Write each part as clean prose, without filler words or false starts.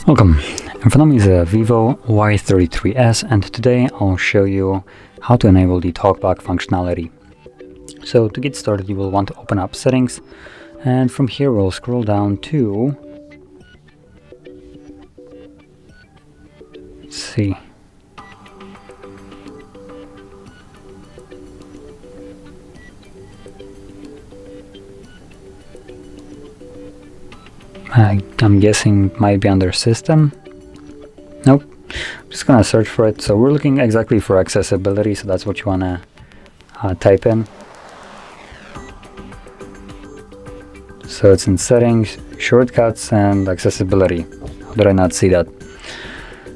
Welcome. In front of me is a VIVO Y33s, and today I'll show you how to enable the Talkback functionality. So to get started, you will want to open up Settings, and from here we'll scroll down to, let's see, I'm guessing it might be under System. Nope. I'm just gonna search for it. So we're looking exactly for accessibility, so that's what you wanna type in. So it's in Settings, Shortcuts, and Accessibility. How did I not see that?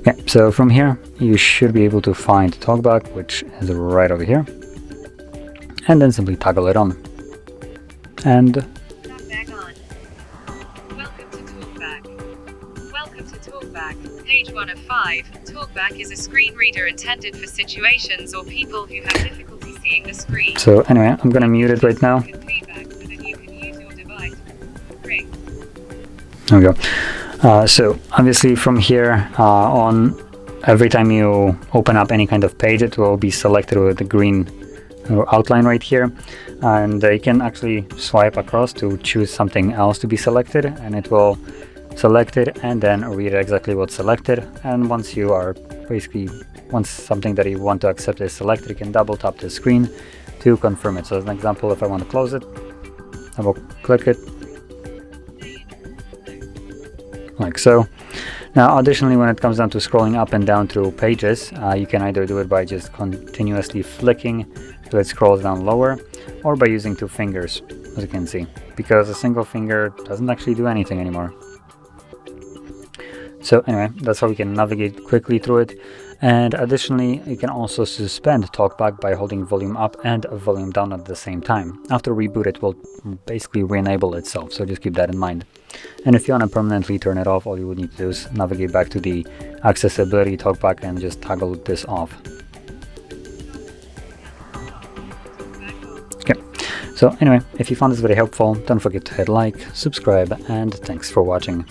Okay, so from here you should be able to find Talkback, which is right over here, and then simply toggle it on. And Talkback on. Welcome to Talkback. Welcome to Talkback. Page 1 of 5. Talkback is a screen reader intended for situations or people who have difficulty seeing the screen. so anyway, I'm gonna mute it right now. Feedback so that you can use your device. Ring. There we go. So obviously from here on, every time you open up any kind of page, it will be selected with the green outline right here, and you can actually swipe across to choose something else to be selected, and it will select it and then read exactly what's selected. And once something that you want to accept is selected, you can double tap the screen to confirm it. So as an example, if I want to close it, I will click it like so. Now additionally, when it comes down to scrolling up and down through pages, you can either do it by just continuously flicking so it scrolls down lower, or by using 2 fingers, as you can see, because a single finger doesn't actually do anything anymore. So anyway, that's how we can navigate quickly through it. And additionally, you can also suspend Talkback by holding volume up and volume down at the same time. After reboot, it will basically re-enable itself, so just keep that in mind. And if you want to permanently turn it off, all you would need to do is navigate back to the accessibility Talkback and just toggle this off. Okay, so anyway, if you found this very helpful, don't forget to hit like, subscribe, and thanks for watching.